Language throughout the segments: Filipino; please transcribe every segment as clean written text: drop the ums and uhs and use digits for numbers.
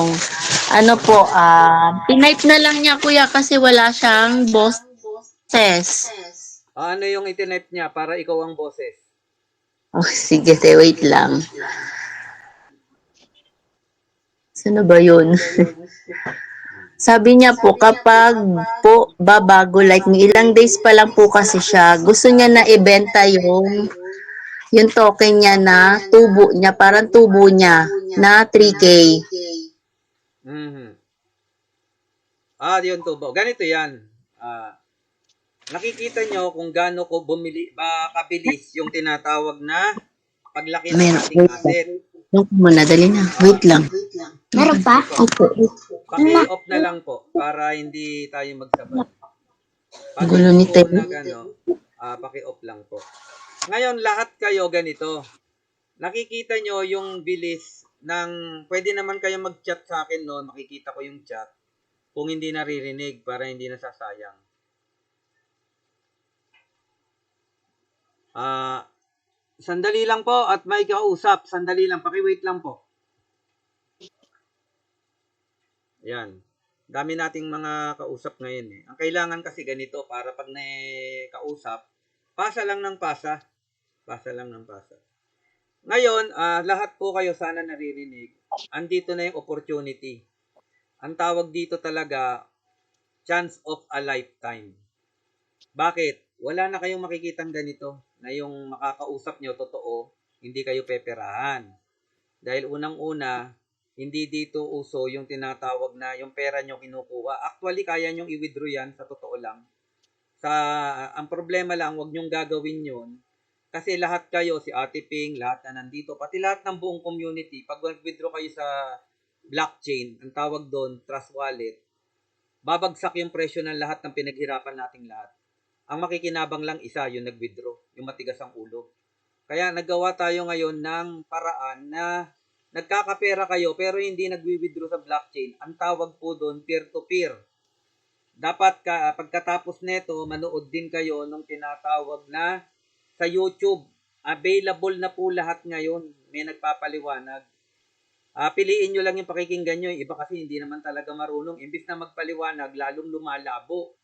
tanong. Ano po, pinype na lang niya kuya kasi wala siyang boses. Ano yung itinype niya para ikaw ang boses? Oh, sige, wait lang. Sino ba yun? Sabi niya po, kapag po babago, like may ilang days pa lang po kasi siya, gusto niya na ibenta yung token niya na tubo niya, parang tubo niya na 3K. Mm-hmm. Yun tubo. Ganito yan. Nakikita nyo kung gaano ko kabilis yung tinatawag na paglaki ng ating asset. Yung muna, dali na. Wait lang. Meron pa? Opo. Paki-off na lang po para hindi tayo magsabay. Pag Gulo hindi ni po Ted. paki-off lang po. Ngayon, lahat kayo ganito. Nakikita nyo yung bilis ng, pwede naman kayo mag-chat sa akin noon, makikita ko yung chat. Kung hindi naririnig, para hindi nasasayang. Sandali lang po at may kausap. Sandali lang, paki-wait lang po. Yan. Dami nating mga kausap ngayon eh. Ang kailangan kasi ganito para pag kausap, pasa lang ng pasa. Pasa lang ng pasa. Ngayon, lahat po kayo sana naririnig. Andito na yung opportunity. Ang tawag dito talaga, chance of a lifetime. Bakit? Wala na kayong makikitang ganito na yung makakausap nyo totoo, hindi kayo peperahan. Dahil unang-una, hindi dito uso yung tinatawag na yung pera nyo kinukuha. Actually, kaya nyo i-withdraw yan sa totoo lang. Ang problema lang, wag nyong gagawin yun. Kasi lahat kayo, si Ate Ping, lahat na nandito, pati lahat ng buong community, pag withdraw kayo sa blockchain, ang tawag doon, trust wallet, babagsak yung presyo ng lahat ng pinaghirapan nating lahat. Ang makikinabang lang isa, yung nag-withdraw, yung matigas ang ulo. Kaya naggawa tayo ngayon ng paraan na nagkakapera kayo pero hindi nagwi-withdraw sa blockchain. Ang tawag po doon, peer-to-peer. Dapat pagkatapos nito, manood din kayo ng tinatawag na sa YouTube. Available na po lahat ngayon. May nagpapaliwanag. Piliin nyo lang yung pakikinggan nyo. Iba kasi hindi naman talaga marunong. Imbis na magpaliwanag, lalong lumalabo.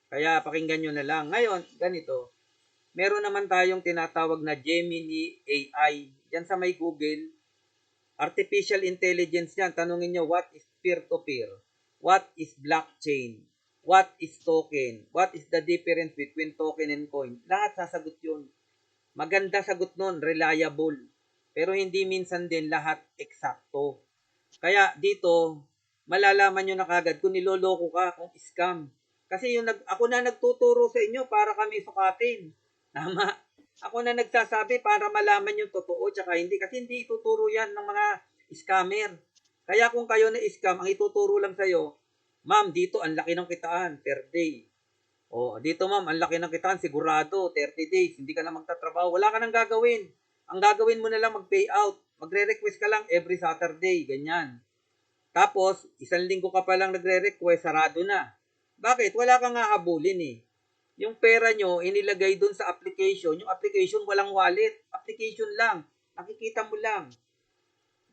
Kaya pakinggan nyo na lang. Ngayon, ganito. Meron naman tayong tinatawag na Gemini AI. Yan sa may Google. Artificial intelligence yan. Tanungin nyo, what is peer-to-peer? What is blockchain? What is token? What is the difference between token and coin? Lahat sasagot yun. Maganda sagot nun, reliable. Pero hindi minsan din lahat eksakto. Kaya dito, malalaman nyo na kagad kung niloloko ka, kung scam. Kasi ako na nagtuturo sa inyo para kami sukatin. Tama. Ako na nagsasabi para malaman yung totoo tsaka hindi. Kasi hindi ituturo yan ng mga scammer. Kaya kung kayo na scam, ang ituturo lang sa'yo, ma'am, dito ang laki ng kitaan per day. Dito ma'am, ang laki ng kitaan, sigurado, 30 days, hindi ka na magtatrabaho. Wala ka nang gagawin. Ang gagawin mo na lang mag-pay out. Magre-request ka lang every Saturday, ganyan. Tapos, 1 linggo ka pa lang nagre-request, sarado na. Bakit? Wala kang hahabulin eh. Yung pera nyo, inilagay dun sa application. Yung application, walang wallet. Application lang. Nakikita mo lang.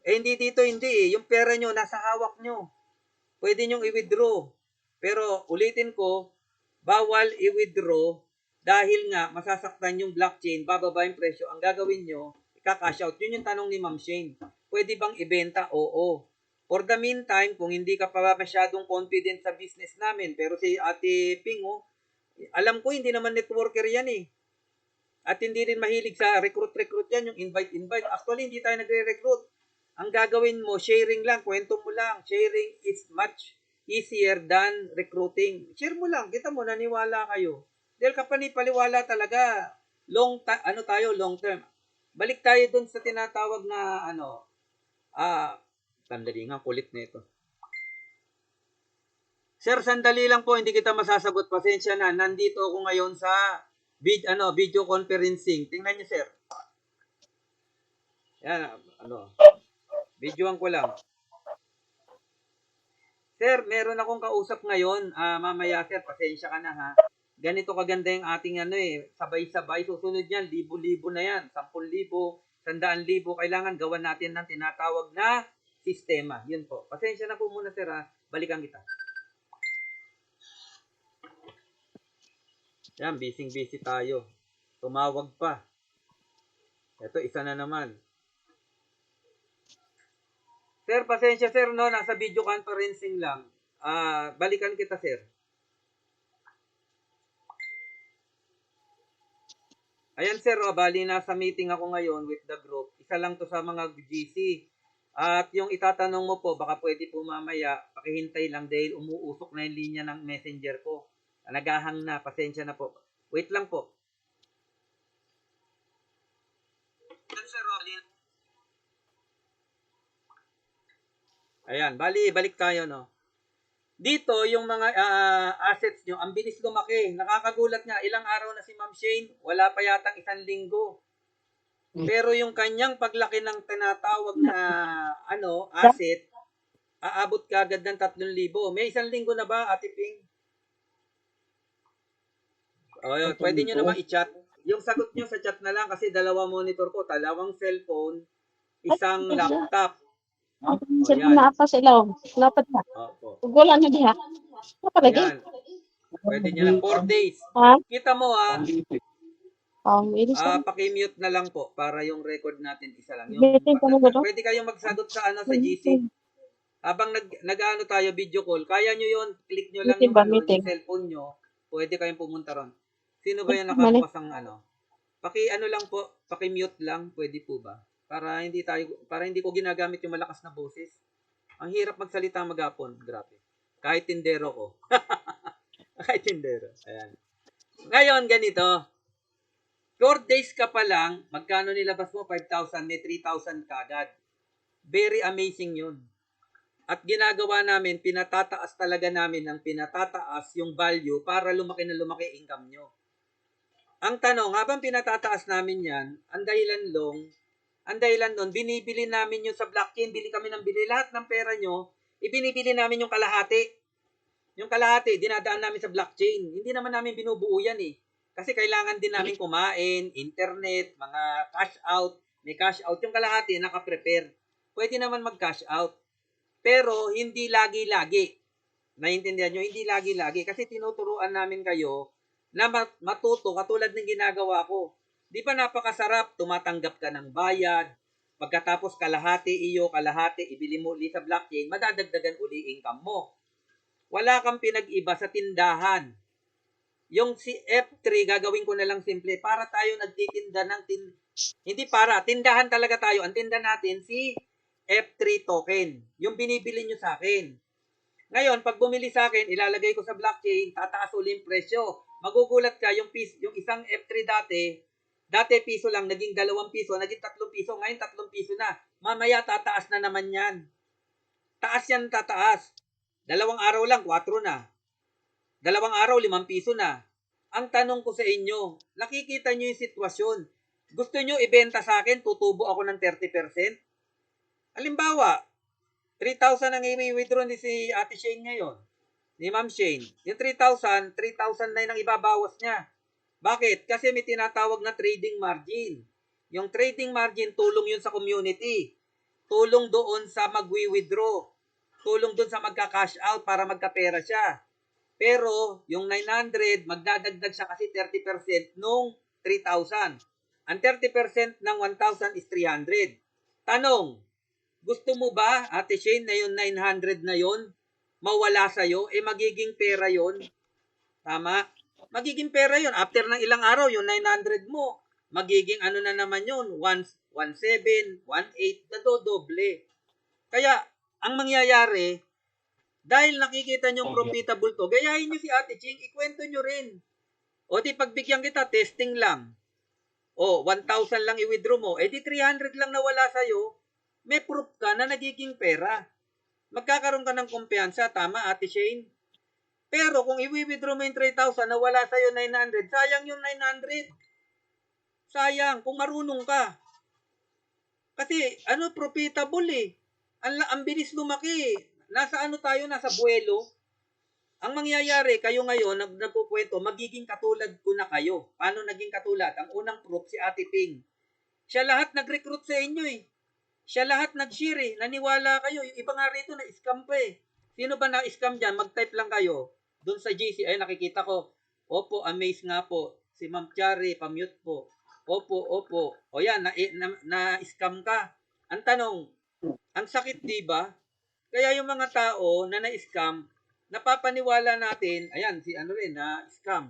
Hindi dito, hindi eh. Yung pera nyo, nasa hawak nyo. Pwede nyong i-withdraw. Pero, ulitin ko, bawal i-withdraw dahil nga masasaktan yung blockchain, bababa yung presyo. Ang gagawin nyo, ika-cash out. Yun yung tanong ni Ma'am Shane. Pwede bang ibenta? Oo. For the meantime, kung hindi ka pa masyadong confident sa business namin, pero si Ate Ping, alam ko hindi naman networker yan eh. At hindi rin mahilig sa recruit yan, yung invite. Actually, hindi tayo nagre-recruit. Ang gagawin mo, sharing lang, kwento mo lang. Sharing is much easier than recruiting. Share mo lang, kita mo, naniwala kayo. Dahil paliwala talaga, long term. Balik tayo dun sa tinatawag na, sandali nga, kulit na ito. Sir, sandali lang po, hindi kita masasagot. Pasensya na, nandito ako ngayon sa video conferencing. Tingnan niyo, sir. Yan, videoan ko lang. Sir, meron akong kausap ngayon. Mamaya, sir, pasensya ka na ha. Ganito kaganda yung ating sabay-sabay. Susunod yan, libo-libo na yan. 10,000, 100,000. Kailangan gawan natin ng tinatawag na sistema. Yun po. Pasensya na po muna, sir, ha. Balikan kita. Yan, busy tayo. Tumawag pa. Ito, isa na naman. Sir, pasensya, sir, no? Nasa video conferencing lang. Balikan kita, sir. Ayan, sir, bali nasa meeting ako ngayon with the group. Isa lang to sa mga GC. At yung itatanong mo po, baka pwede po mamaya, pakihintay lang dahil umuusok na yung linya ng messenger ko. Nagahang na, pasensya na po. Wait lang po. Yan, sir, ayan, bali, balik tayo, no? Dito, yung mga assets nyo, ang bilis lumaki. Nakakagulat nga, ilang araw na si Ma'am Shane, wala pa yatang 1 linggo. Pero yung kanyang paglaki ng tinatawag na asset, aabot kagad ng 3,000. May 1 linggo na ba, Ate Ping? O, yun, pwede nyo naman i-chat. Yung sagot nyo sa chat na lang kasi 2 monitor ko, 2 cellphone, 1 laptop. Cellphone na apa sa ilaw. Lapat na. Opo. Wala na diha. Apa lagi? Ayan. Pwede nyo lang 4 days. Ha? Kita mo Ini sa. paki-mute na lang po para yung record natin isa lang. Yung, Meeting ka mo ba to? pwede kayong magsagot sa sa GC. Habang nag-ano tayo video call, kaya nyo yun, click nyo lang Meeting yung, ba? yung Meeting. cellphone nyo. Pwede kayong pumunta ron. Sino ba yung nakabukas ang lang po, paki-mute lang, pwede po ba? Para hindi ko ginagamit yung malakas na boses. Ang hirap magsalita maghapon, grabe. Kahit tindero ko. Kahit tindero. Ayan. Ngayon, ganito. 4 days ka pa lang, magkano nilabas mo? 5,000, may 3,000 kagad. Very amazing yun. At ginagawa namin, pinatataas talaga namin ng pinatataas yung value para lumaki na lumaki income nyo. Ang tanong, habang pinatataas namin yan, ang dahilan nun, binibili namin yung sa blockchain, bili kami ng bili. Lahat ng pera nyo, ibinibili namin yung kalahati. Yung kalahati, dinadaan namin sa blockchain. Hindi naman namin binubuo yan eh. Kasi kailangan din namin kumain, internet, mga cash out. May cash out. Yung kalahati, naka-prepare. Pwede naman mag-cash out. Pero, hindi lagi-lagi. Naiintindihan nyo? Hindi lagi-lagi. Kasi tinuturuan namin kayo na matuto katulad ng ginagawa ko. Di ba napakasarap? Tumatanggap ka ng bayad. Pagkatapos kalahati iyo, kalahati, ibili mo uli sa blockchain, madadagdagan uli income mo. Wala kang pinag-iba sa tindahan. Yung si F3, gagawin ko na lang simple. Para tayo nagtitinda ng hindi para, tindahan talaga tayo. Ang tinda natin si F3 token. Yung binibili nyo sa akin. Ngayon, pag bumili sa akin, ilalagay ko sa blockchain, tataas uli yung presyo. Magugulat ka, yung isang F3 dati piso lang, naging 2 piso, naging 3 piso, ngayon 3 piso na. Mamaya tataas na naman yan. Taas yan, tataas. 2 araw lang, 4 na. 2 araw, 5 piso na. Ang tanong ko sa inyo, nakikita nyo yung sitwasyon. Gusto nyo ibenta sa akin, tutubo ako ng 30%? Halimbawa, 3,000 ang i-withdraw ni si Ate Shane ngayon. Ni Ma'am Shane. Yung 3,000 na yung ibabawas niya. Bakit? Kasi may tinatawag na trading margin. Yung trading margin, tulong yun sa community. Tulong doon sa mag-withdraw. Tulong doon sa magka-cash out para magkapera siya. Pero, yung 900, magdadagdag siya kasi 30% nung 3,000. Ang 30% ng 1,000 is 300. Tanong, gusto mo ba, Ate Shane, na yung 900 na yon mawala sa'yo? Magiging pera yon. Tama? Magiging pera yon. After ng ilang araw, yung 900 mo, magiging na naman yon 1,7, 1,8, dodoble. Kaya, ang mangyayari, dahil nakikita nyo profitable to, gayahin nyo si Ate Ching, ikwento nyo rin. O di pagbigyan kita, testing lang. O, 1,000 lang i-withdraw mo. Di 300 lang nawala sa'yo. May proof ka na nagiging pera. Magkakaroon ka ng kumpiyansa, tama Ate Shane? Pero kung i-withdraw mo yung 3,000 na wala sa'yo 900, sayang yung 900. Sayang, kung marunong ka. Kasi, profitable eh. Ang bilis lumaki. Nasa nasa buwelo. Ang mangyayari, kayo ngayon, nagkukwento, magiging katulad ko na kayo. Paano naging katulad? Ang unang proof, si Ate Ping. Siya lahat nag-recruit sa inyo eh. Siya lahat nag-share eh. Naniwala kayo. Yung iba nga rito na-scam pa eh. Sino ba na-scam dyan? Mag-type lang kayo. Doon sa GC, ay nakikita ko. Opo, amaze nga po. Si Ma'am Chari, pamute po. Opo. O yan, na-scam ka. Ang tanong, ang sakit di ba? Kaya yung mga tao na na-scam, napapaniwala natin, ayan, si ano rin, na-scam.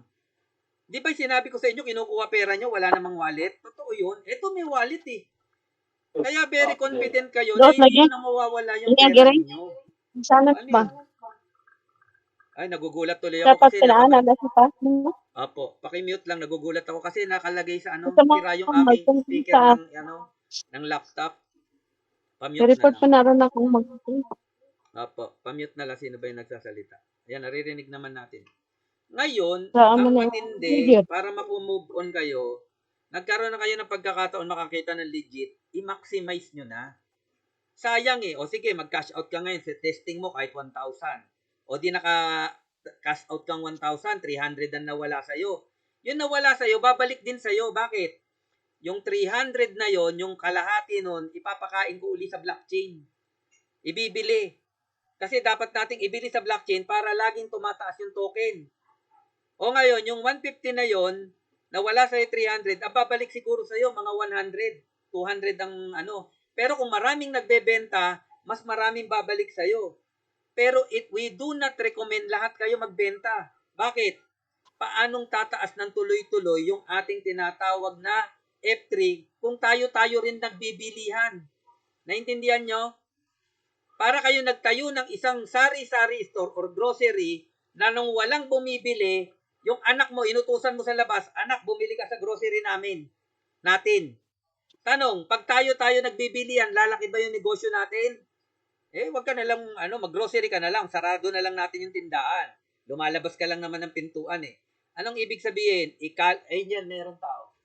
Di ba sinabi ko sa inyo, kinukuha pera nyo, wala namang wallet? Totoo yun. Ito may wallet eh. Kaya very confident kayo na Dos hindi lagi. na mawawala yung Iya, pera giray. ninyo. Sana Ano ba? yun? Ay, nagugulat tuloy ako Dapat kasi kailangan na si pa. Apo, paki-mute lang, nagugulat ako kasi nakalagay sa Ito mo, sira yung aming speaker sa ng laptop. Pa-mute na report lang. pa na rin akong mag Apo, pa-mute na lang sino ba yung nagsasalita. Ayan, naririnig naman natin. Ngayon, sa ano ang na matindi, video. para move on kayo, nagkaroon na kayo ng pagkakataon makakita ng legit, i-maximize nyo na. Sayang eh. O sige, mag-cash out ka ngayon sa testing mo kahit 1,000. O di naka-cash out kang 1,000, 300 ang nawala sa'yo. Yung nawala sa'yo, babalik din sa'yo. Bakit? Yung 300 na yon, yung kalahati nun, ipapakain ko uli sa blockchain. Ibibili. Kasi dapat nating ibili sa blockchain para laging tumataas yung token. O ngayon, yung 150 na yon, nawala sa'yo 300, babalik siguro sa'yo mga 100, 200 ang ano. Pero kung maraming nagbebenta, mas maraming babalik sa'yo. Pero we do not recommend lahat kayo magbenta. Bakit? Paanong tataas ng tuloy-tuloy yung ating tinatawag na F3 kung tayo-tayo rin nagbibilihan? Naintindihan nyo? Para kayo nagtayo ng isang sari-sari store or grocery na nung walang bumibili, yung anak mo, inutusan mo sa labas, anak, bumili ka sa grocery natin. Tanong, pag tayo-tayo nagbibilihan, lalaki ba yung negosyo natin? Wag ka na lang, mag-grocery ka na lang, sarado na lang natin yung tindahan. Lumalabas ka lang naman ng pintuan eh. Anong ibig sabihin? Yan, meron tao.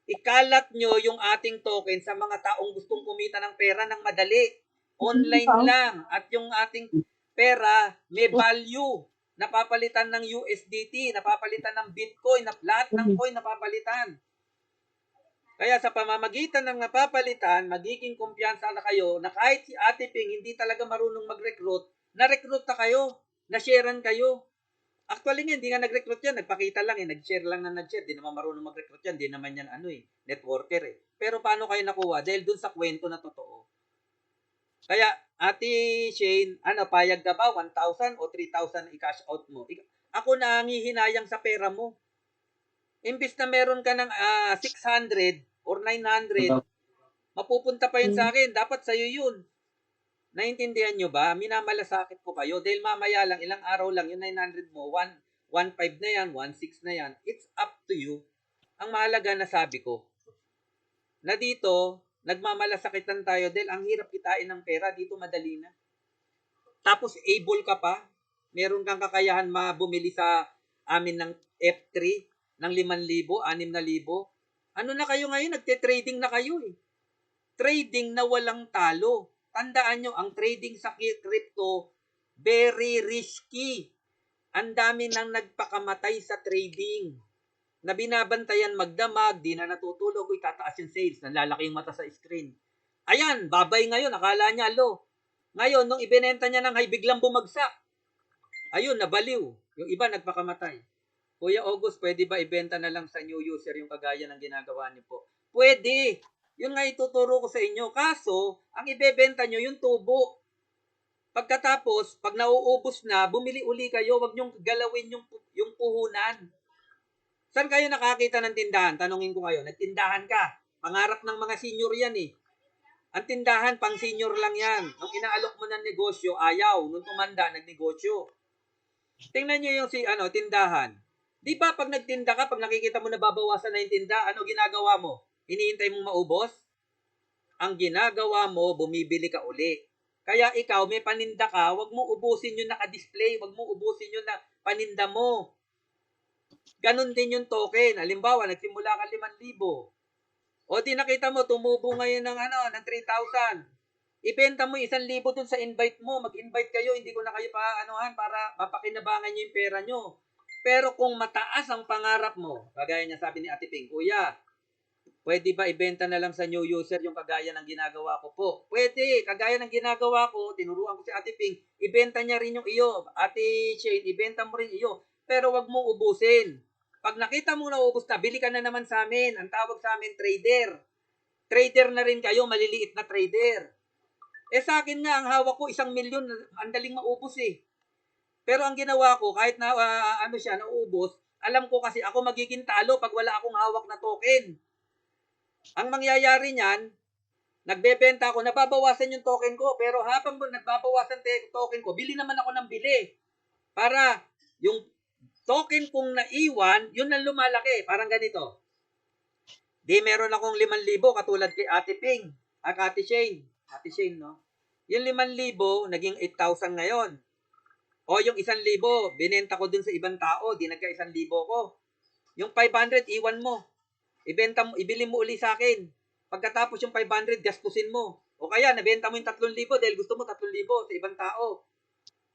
Ikalat nyo yung ating token sa mga taong gustong kumita ng pera ng madali. Online lang. At yung ating pera may value. Napapalitan ng USDT, napapalitan ng Bitcoin, lahat ng coin napapalitan. Kaya sa pamamagitan ng napapalitan, magiging kumpiyansa na kayo na kahit si Ate Ping hindi talaga marunong mag-recruit, na-recruit na kayo, na-sharean kayo. Actually nga, hindi nga nag-recruit yan, nagpakita lang nag-share lang na nag-share, di naman marunong mag-recruit yan, di naman yan networker eh. Pero paano kayo nakuha? Dahil dun sa kwento na totoo. Kaya, Ate Shane, payag ka ba? 1,000 o 3,000 i-cash out mo? Ako nangihinayang sa pera mo. Imbis na meron ka ng 600 or 900, mapupunta pa yun sa akin. Dapat sa'yo yun. Naintindihan nyo ba? Minamalasakit ko kayo. Dahil mamaya lang, ilang araw lang, yung 900 mo, 1.5 na yan, 1.6 na yan. It's up to you. Ang mahalaga na sabi ko, na dito, nagmamalasakitan tayo dahil ang hirap kitain ng pera, dito madali na. Tapos able ka pa, meron kang kakayahan bumili sa amin ng F3 ng 5,000, 6,000. Ano na kayo ngayon? Nagte-trading na kayo eh. Trading na walang talo. Tandaan nyo, ang trading sa crypto, very risky. Ang dami nang nagpakamatay sa trading. Na binabantayan magdamag, di na natutulog, tataas yung sales, nalalaki yung mata sa screen. Ayan, babay ngayon, akala niya, Ngayon, nung ibinenta niya ng high, biglang bumagsak. Ayun, nabaliw. Yung iba nagpakamatay. Kuya August, pwede ba ibenta na lang sa new user yung kagaya ng ginagawa niyo po? Pwede. Yun nga ituturo ko sa inyo. Kaso, ang ibebenta nyo yung tubo. Pagkatapos, pag nauubos na, bumili uli kayo. Huwag nyong galawin yung puhunan. Saan kayo nakakita ng tindahan? Tanungin ko kayo. Nagtindahan ka. Pangarap ng mga senior yan eh. Ang tindahan, pang senior lang yan. Nung inaalok mo ng negosyo, ayaw. Nung tumanda, nagnegosyo. Tingnan nyo yung tindahan. Di ba pag nagtinda ka, pag nakikita mo na babawasan na yung tinda, ano ginagawa mo? Iniintay mong maubos? Ang ginagawa mo, bumibili ka uli. Kaya ikaw, may paninda ka, wag mo ubusin yung naka-display, wag mo ubusin yung paninda mo. Ganon din yung token. Halimbawa, nagsimula ka 5,000. O di nakita mo, tumubo ngayon ng 3,000. Ibenta mo 1,000 dun sa invite mo. Mag-invite kayo, hindi ko na kayo para mapakinabangan nyo yung pera nyo. Pero kung mataas ang pangarap mo, kagaya niya sabi ni Ate Ping, Kuya, pwede ba ibenta na lang sa new user yung kagaya ng ginagawa ko po? Pwede, kagaya ng ginagawa ko, tinuruan ko si Ate Ping, ibenta niya rin yung iyo. Ate Shane, ibenta mo rin iyo. Pero wag mong ubusin. Pag nakita mo na ubus na, bili ka na naman sa amin. Ang tawag sa amin, trader. Trader na rin kayo, maliliit na trader. Sa akin nga, ang hawak ko, 1,000,000, ang daling maubos eh. Pero ang ginawa ko, kahit na naubos, alam ko kasi ako magiging talo pag wala akong hawak na token. Ang mangyayari niyan, nagbebenta ako, nababawasan yung token ko, pero habang nagbabawasan token ko, bili naman ako ng bili. Para yung token kong naiwan, yun ang lumalaki. Parang ganito. Di meron akong 5,000 katulad kay Ate Ping, Ate Shane. Ate Shane, no? Yung 5,000, naging 8,000 ngayon. O yung 1,000, binenta ko dun sa ibang tao, di nagka 1,000 ko. Yung 500, iwan mo. Ibenta mo, ibili mo uli sa akin. Pagkatapos yung 500, gastusin mo. O kaya, nabenta mo yung 3,000 dahil gusto mo 3,000 sa ibang tao.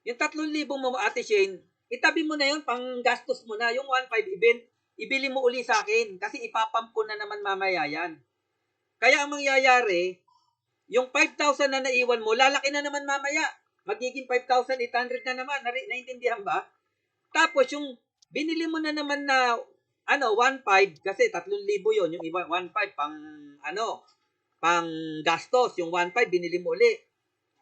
Yung 3,000 mo, Ate Shane, itabi mo na yun, pang gastos mo na. Yung 1,500, ibili mo uli sa akin. Kasi ipapump ko na naman mamaya yan. Kaya ang mangyayari, yung 5,000 na naiwan mo, lalaki na naman mamaya. Magiging 5,800 na naman. Naintindihan ba? Tapos yung binili mo na naman na 1,500 kasi 3,000 yon, yung iba 1,500 pang gastos, yung 1,500 binili mo uli.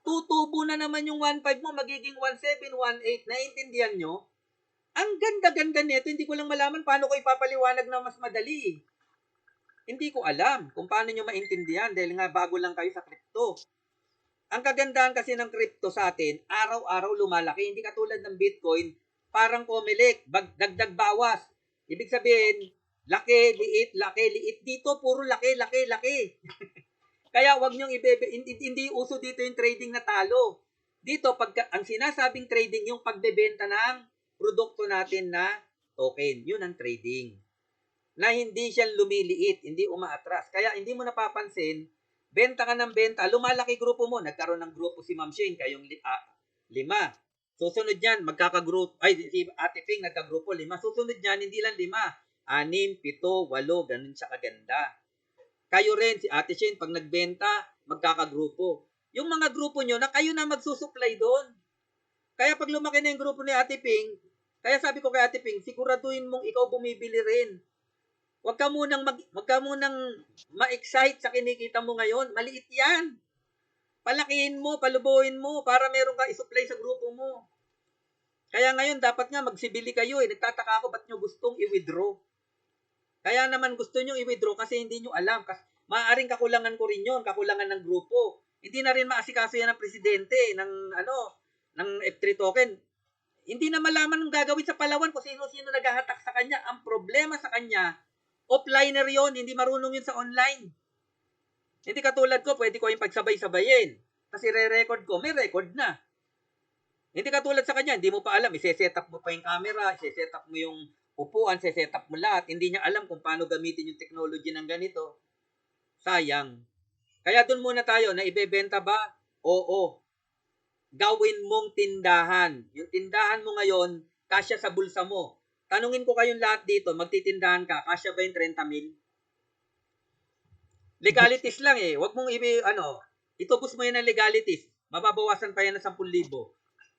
Tutubo na naman yung 1,500 mo, magiging 1,700, 1,800. Naintindihan nyo? Ang ganda-ganda nito, hindi ko lang malaman paano ko ipapaliwanag na mas madali. Hindi ko alam kung paano nyo maintindihan dahil nga bago lang kayo sa crypto. Ang kagandahan kasi ng crypto sa atin, araw-araw lumalaki. Hindi katulad ng Bitcoin, parang Comelec, dagdag bawas. Ibig sabihin, laki, liit. Dito, puro laki. Kaya wag niyong hindi uso dito yung trading na talo. Dito, ang sinasabing trading, yung pagbebenta ng produkto natin na token. Yun ang trading. Na hindi siya lumiliit, hindi umaatras. Kaya hindi mo napapansin, benta ka ng benta, lumalaki grupo mo. Nagkaroon ng grupo si Ma'am Shane, kayong 5. Susunod yan, si Ate Ping, nagkagrupo 5. Susunod yan, hindi lang 5, 6, 7, 8, ganun siya kaganda. Kayo rin, si Ate Shane, pag nagbenta, magkakagrupo. Yung mga grupo nyo, na kayo na magsusupply doon. Kaya pag lumaki na yung grupo ni Ate Ping, kaya sabi ko kay Ate Ping, siguraduhin mong ikaw bumibili rin. Huwag ka munang ma-excite sa kinikita mo ngayon. Maliit yan. Palakihin mo, palubuhin mo para meron ka isupply sa grupo mo. Kaya ngayon, dapat nga magsibili kayo. Nagtataka ako, ba't nyo gustong i-withdraw? Kaya naman gusto nyo i-withdraw kasi hindi nyo alam. Maaaring kakulangan ko rin yun, kakulangan ng grupo. Hindi na rin maasikaso yan ng presidente ng F3 token. Hindi na malaman ng gagawin sa Palawan kung sino-sino naghahatak sa kanya. Ang problema sa kanya, offliner yon, hindi marunong yun sa online. Hindi katulad ko, pwede ko yung pagsabay-sabayin. Kasi re-record ko, may record na. Hindi katulad sa kanya, hindi mo pa alam, ise-set up mo pa yung camera, ise-set up mo yung upuan, ise-set up mo lahat. Hindi niya alam kung paano gamitin yung technology ng ganito. Sayang. Kaya dun muna tayo, na ibebenta ba? Oo. Gawin mong tindahan. Yung tindahan mo ngayon, kasya sa bulsa mo. Tanungin ko kayong lahat dito, magtitindahan ka, kasya ba yung 30,000? Legalities lang eh. Huwag mong itubos mo yan ng legalities. Mababawasan pa yan ng 10,000.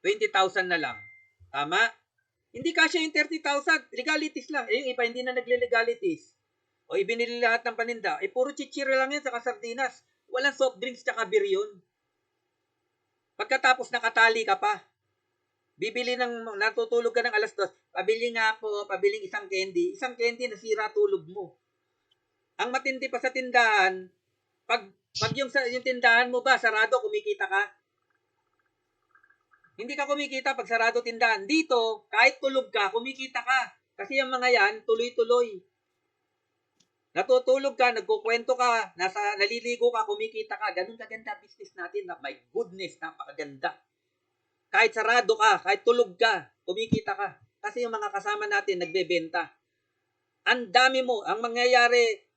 20,000 na lang. Tama? Hindi kasya yung 30,000. Legalities lang. Yung iba, hindi na nagle-legalities. O ibinili lahat ng paninda. Puro chichira lang yan sa sardinas. Walang soft drinks tsaka beer yun. Pagkatapos nakatali ka pa. Natutulog ka ng alas 2. Pabili nga po, pabiling isang candy. Isang candy, nasira tulog mo. Ang matindi pa sa tindahan, pag yung tindahan mo ba, sarado, kumikita ka? Hindi ka kumikita pag sarado tindahan. Dito, kahit tulog ka, kumikita ka. Kasi yung mga yan, tuloy-tuloy. Natutulog ka, nagkukwento ka, naliligo ka, kumikita ka. Ganun kaganda business natin. My goodness, napakaganda. Kahit sarado ka, kahit tulog ka, kumikita ka. Kasi yung mga kasama natin, nagbebenta. Ang dami mo. Ang mangyayari,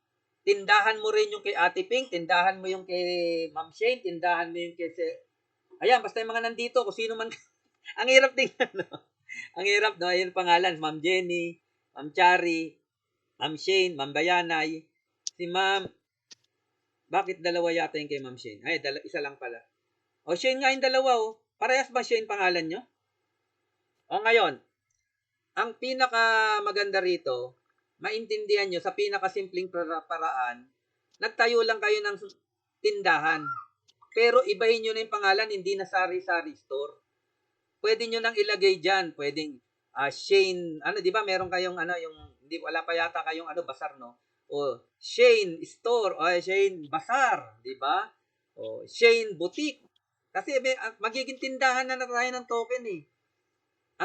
tindahan mo rin yung kay Ate Ping, tindahan mo yung kay Ma'am Shane, tindahan mo yung kay... Ayan, basta yung mga nandito, kung sino man... Ang hirap tingnan, no? Ang hirap, no? Ayun pangalan, Ma'am Jenny, Ma'am Chari, Ma'am Shane, Ma'am Bayanay. Si ma'am, bakit dalawa yata yung kay Ma'am Shane? Ay, isa lang pala. O, Shane nga yung dalawa, oh. Parehas ba Shane pangalan nyo? O, ngayon, ang pinaka maganda rito, maintindihan nyo sa pinakasimpleng paraan, nagtayo lang kayo ng tindahan. Pero ibahin nyo na yung pangalan, hindi na sari-sari store. Pwede nyo nang ilagay dyan. Pwedeng Shane, di ba meron kayong yung, hindi, wala pa yata kayong bazar, no? O Shane Store, o Shane Bazaar, di ba? O Shane Boutique. Kasi magiging tindahan na tayo ng token eh.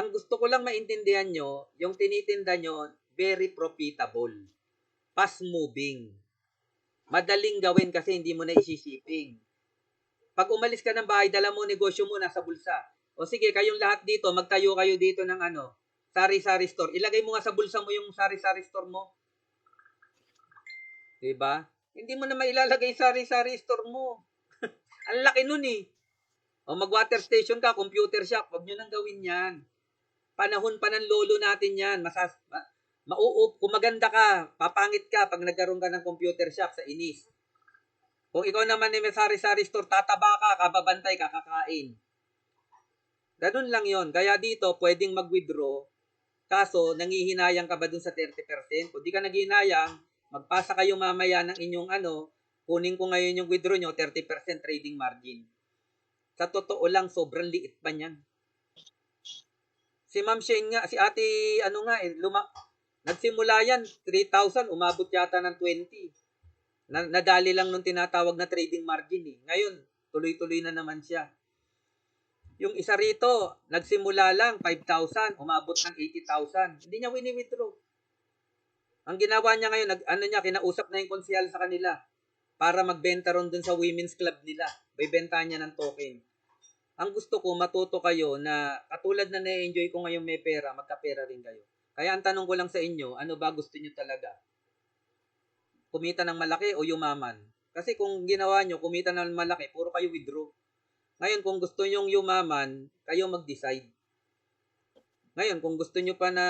Ang gusto ko lang maintindihan nyo, yung tinitinda nyo, very profitable. Fast moving. Madaling gawin kasi hindi mo na isisiping. Pag umalis ka ng bahay, dala mo negosyo mo nasa bulsa. O sige, kayong lahat dito, magtayo kayo dito ng sari-sari store. Ilagay mo nga sa bulsa mo yung sari-sari store mo. Diba? Hindi mo na mailalagay sari-sari store mo. Ang laki nun eh. O mag-water station ka, computer shop, huwag nyo nang gawin yan. Panahon pa ng lolo natin yan. Kung maganda ka, papangit ka pag nagkaroon ka ng computer shop sa inis. Kung ikaw naman may sari-sari store, tataba ka, kababantay ka, kakain. Ganun lang yon. Kaya dito, pwedeng mag-withdraw. Kaso, nangihinayang ka ba dun sa 30%? Kung di ka nanghihinayang, magpasa kayo mamaya ng inyong kunin ko ngayon yung withdraw nyo, 30% trading margin. Sa totoo lang, sobrang liit pa niyan. Si Ma'am Shane nga, si ate, nagsimula yan, 3,000, umabot yata ng 20. Nadali lang nung tinatawag na trading margin eh. Ngayon, tuloy-tuloy na naman siya. Yung isa rito, nagsimula lang 5,000, umabot ng 80,000. Hindi niya wini-withdraw. Ang ginawa niya ngayon, kinausap na yung konsehal sa kanila para magbenta ron dun sa women's club nila. Bibentahan niya ng token. Ang gusto ko, matuto kayo na katulad na na-enjoy ko ngayon may pera, magkapera rin kayo. Kaya ang tanong ko lang sa inyo, ano ba gusto niyo talaga? Kumita ng malaki o yumaman? Kasi kung ginawa nyo, kumita ng malaki, puro kayo withdraw. Ngayon, kung gusto nyo yumaman, kayo mag-decide. Ngayon, kung gusto nyo pa na,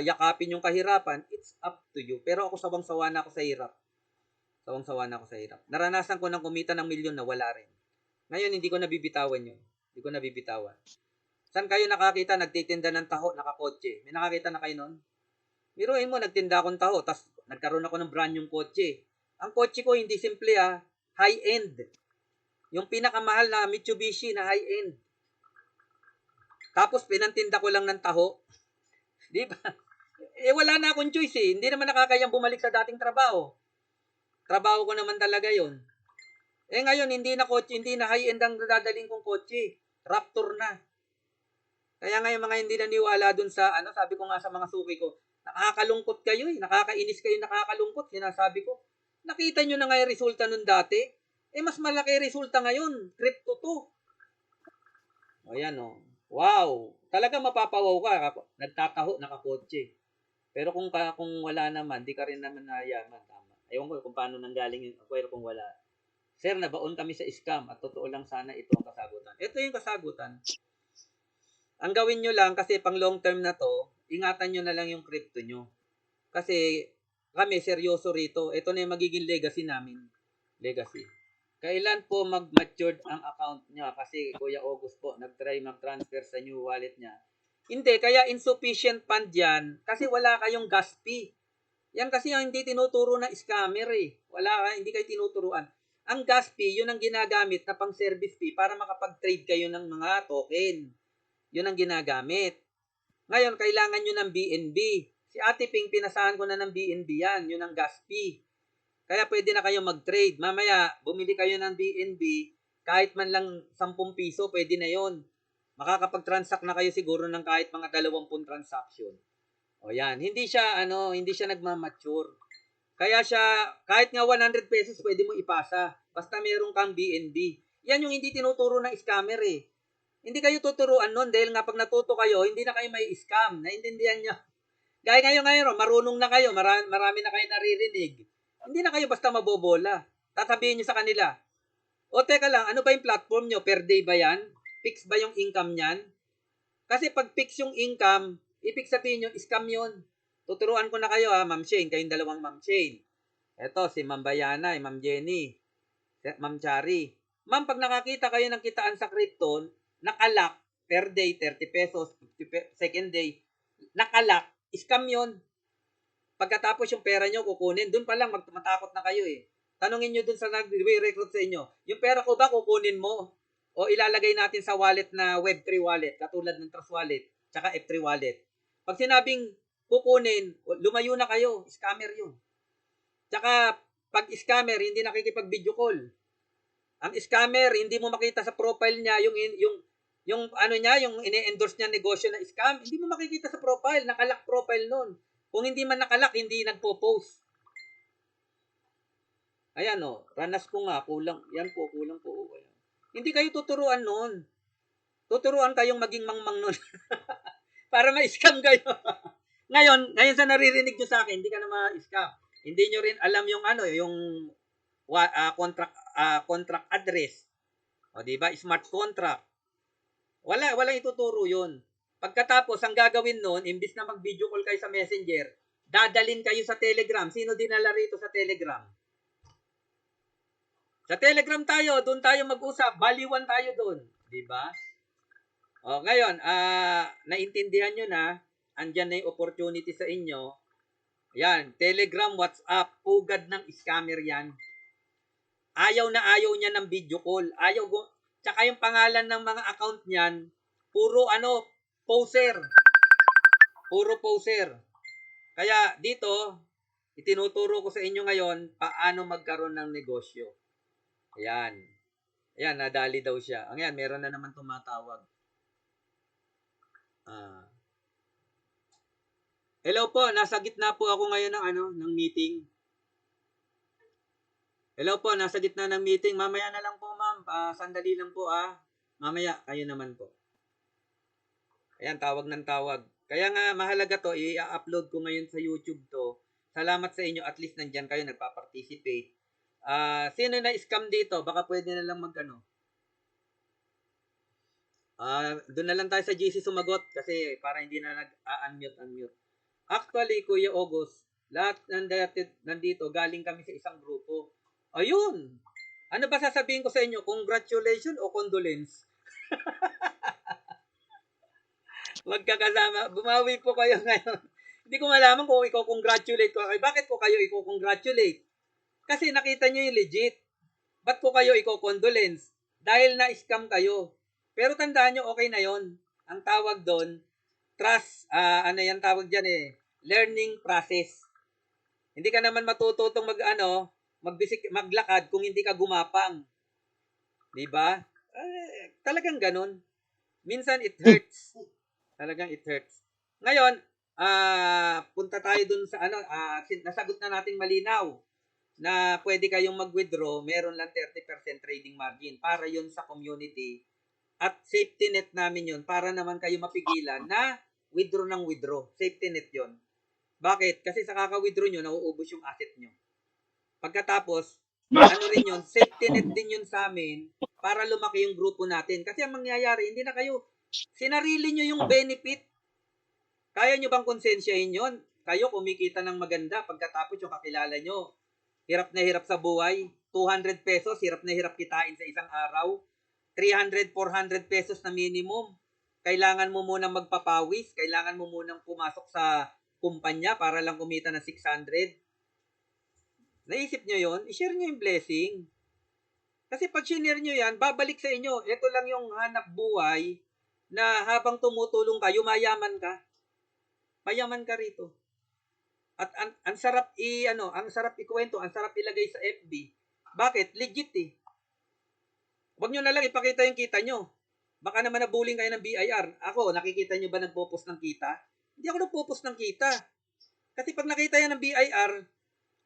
yakapin yung kahirapan, it's up to you. Pero ako sawang-sawa na ako sa hirap. Naranasan ko nang kumita ng milyon na wala rin. Ngayon, hindi ko nabibitawan yun. Hindi ko nabibitawan. Saan kayo nakakita, nagtitinda ng taho, nakakotse? May nakakita na kayo nun? Biruin mo, nagtinda akong taho, tapos nagkaroon ako ng brand yung kotse. Ang kotse ko, hindi simple high-end. Yung pinakamahal na Mitsubishi na high-end. Tapos, pinantinda ko lang ng taho. Di ba? Wala na akong choice eh. Hindi naman nakakayang bumalik sa dating trabaho. Trabaho ko naman talaga yon. Ngayon, hindi na high-end ang dadaling kong kotse. Raptor na. Kaya ngayon, mga hindi naniwala dun sa, sabi ko nga sa mga suki ko, nakakalungkot kayo eh. Nakakainis kayo, nakakalungkot. Sinasabi ko. Nakita nyo na nga yung resulta nun dati. Mas malaki resulta ngayon. Crypto to. O yan o. Wow. Talaga mapapawaw ka. Nagtataho, nakakotse. Pero kung wala naman, di ka rin naman nayaman. Tama. Ewan ko kung paano nanggaling yung acquire kung wala. Sir, nabaon kami sa scam at totoo lang sana ito ang kasagutan. Ito yung kasagutan. Ang gawin nyo lang, kasi pang long term na to, ingatan nyo na lang yung crypto nyo. Kasi kami, seryoso rito. Ito na yung magiging legacy namin. Legacy. Kailan po mag-matured ang account niya? Kasi Kuya August po, nag-try mag-transfer sa new wallet niya. Hindi, kaya insufficient fund yan kasi wala kayong gas fee. Yan kasi yung hindi tinuturo na scammer eh. Hindi kayo tinuturuan. Ang gas fee, yun ang ginagamit na pang service fee para makapag-trade kayo ng mga token. Yun ang ginagamit. Ngayon, kailangan nyo ng BNB. Si Ate Ping, pinasahan ko na ng BNB yan. Yun ang gas fee. Kaya pwede na kayo mag-trade. Mamaya, bumili kayo ng BNB, kahit man lang 10 piso, pwede na yon. Makakapag-transact na kayo siguro ng kahit mga 20 transaction. O yan. Hindi siya nagmamature. Kaya siya, kahit nga 100 pesos, pwede mo ipasa. Basta meron kang BNB. Yan yung hindi tinuturo ng scammer eh. Hindi kayo tuturuan nun dahil nga pag natuto kayo, hindi na kayo may scam. Naintindihan nyo? Gaya ngayon, marunong na kayo, marami na kayo naririnig. Hindi na kayo basta mabobola. Tatabihin nyo sa kanila, o teka lang, ano ba yung platform nyo? Per day ba yan? Fix ba yung income nyan? Kasi pag fix yung income, ibig sabihin nyo, scam yun. Tuturuan ko na kayo ha, Ma'am Shane, kayong dalawang Ma'am Shane. Ito, si Ma'am Bayana, Ma'am Jenny, Ma'am Chari. Ma'am, pag nakakita kayo ng kitaan sa Krypton, nakalak, per day, 30 pesos, second day, nakalak, scam yun. Pagkatapos yung pera nyo kukunin, dun pa lang matakot na kayo eh. Tanungin nyo dun sa nag-recruit sa inyo, yung pera ko ba kukunin mo? O ilalagay natin sa wallet na Web3 wallet, katulad ng Trust Wallet, tsaka F3 wallet. Pag sinabing kukunin, lumayo na kayo, scammer yun. Tsaka pag scammer, hindi nakikipag-video call. Ang scammer, hindi mo makita sa profile niya yung ano niya, yung ine-endorse niya negosyo na scam, hindi mo makikita sa profile, nakalock profile nun. Kung hindi man nakalock, hindi nagpo-post. Ayan o, ranas ko nga, kulang. Yan po, kulang po. Ayan. Hindi kayo tuturuan nun. Tuturuan kayong maging mangmang nun. Para ma-scam kayo. ngayon sa naririnig nyo sa akin, hindi ka na ma-scam. Hindi nyo rin alam yung ano, yung contract address. O di ba? Smart contract. Walang ituturo 'yun. Pagkatapos ang gagawin noon, imbis na mag-video call kayo sa Messenger, dadalin kayo sa Telegram. Sino dinala rito sa Telegram? Sa Telegram tayo, doon tayo mag-usap, baliwan tayo doon, di ba? O ngayon, naintindihan nyo na, andyan na yung opportunity sa inyo. Yan, Telegram, WhatsApp, pugad ng scammer yan. Ayaw niya ng video call. Tsaka yung pangalan ng mga account niyan, puro poser. Puro poser. Kaya dito, itinuturo ko sa inyo ngayon paano magkaroon ng negosyo. Ayan. Ayan, nadali daw siya. Ayan, meron na naman tumatawag. Hello po, nasa gitna po ako ngayon ng meeting. Hello po, nasa gitna ng meeting. Mamaya na lang po, ma'am. Sandali lang po, Mamaya, kayo naman po. Ayan, tawag ng tawag. Kaya nga, mahalaga to. I-upload ko ngayon sa YouTube to. Salamat sa inyo. At least nandyan kayo, nagpa-participate. Sino na scam dito? Baka pwede na lang doon na lang tayo sa GC sumagot kasi para hindi na nag-unmute. Actually, Kuya August, lahat nandito, galing kami sa isang grupo. Ayun! Ano ba sasabihin ko sa inyo? Congratulations o condolence? Magkakasama. Bumawi po kayo ngayon. Hindi ko malaman kung i-congratulate ko. Bakit ko kayo i-congratulate? Kasi nakita nyo yung legit. Ba't ko kayo i-condolence? Dahil na-scam kayo. Pero tandaan nyo, okay na yon. Ang tawag doon, trust, ano yan tawag dyan learning process. Hindi ka naman matututong maglakad kung hindi ka gumapang. Diba? Talagang ganun. Minsan it hurts. Talagang it hurts. Ngayon, punta tayo dun sa nasagot na nating malinaw na pwede kayong mag-withdraw, meron lang 30% trading margin para yun sa community. At safety net namin yun para naman kayo mapigilan na withdraw ng withdraw. Safety net yun. Bakit? Kasi sa kaka-withdraw nyo, nauubos yung asset nyo. Pagkatapos, rin yun, safety net din yun sa amin para lumaki yung grupo natin. Kasi ang mangyayari, hindi na kayo, sinarili nyo yung benefit. Kaya nyo bang konsensyahin yun? Kayo kumikita ng maganda pagkatapos yung kakilala nyo. Hirap na hirap sa buhay. 200 pesos, hirap na hirap kitain sa isang araw. 300, 400 pesos na minimum. Kailangan mo munang magpapawis. Kailangan mo munang pumasok sa kumpanya para lang kumita ng 600. Naisip nyo yon? I-share nyo yung blessing. Kasi pag share nyo yan, babalik sa inyo. Ito lang yung hanap buhay na habang tumutulong kayo, mayaman ka. Mayaman ka rito. At ang sarap ang sarap ikwento, ang sarap ilagay sa FB. Bakit? Legit Huwag nyo na lang ipakita yung kita nyo. Baka naman nabuling kayo ng BIR. Ako, nakikita nyo ba nagpo-post ng kita? Hindi ako nagpo-post ng kita. Kasi pag nakita yan ng BIR,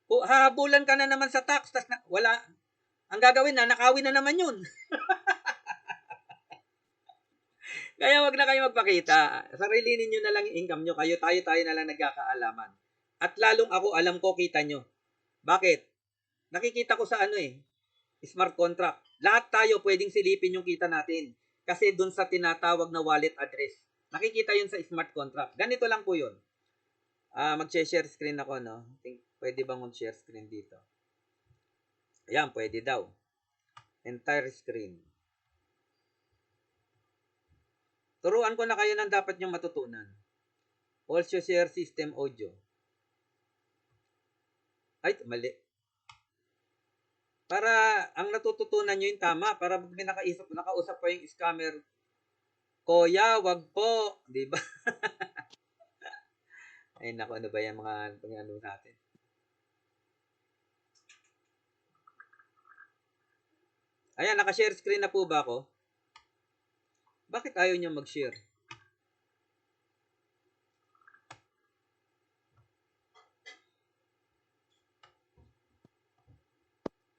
hahabulan ka na naman sa tax. Wala. Ang gagawin na, nakawin na naman yun. Kaya wag na kayo magpakita. Sarili ninyo na lang yung income nyo. Tayo na lang nagkakaalaman. At lalong ako, alam ko, kita nyo. Bakit? Nakikita ko sa smart contract. Lahat tayo pwedeng silipin yung kita natin. Kasi dun sa tinatawag na wallet address. Nakikita yun sa smart contract. Ganito lang po yun. Mag-share screen ako, no? Pwede bang mag-share screen dito? Ayan, pwede daw. Entire screen. Turuan ko na kayo ng dapat nyong matutunan. Also share system audio. Ay, mali. Para ang natututunan nyo yung tama, para pag may nakausap pa yung scammer, Kuya, wag po. Di ba? Ay, naku, ano ba yung mga ano natin? Ayan, naka-share screen na po ba ako? Bakit ayaw nyo mag-share?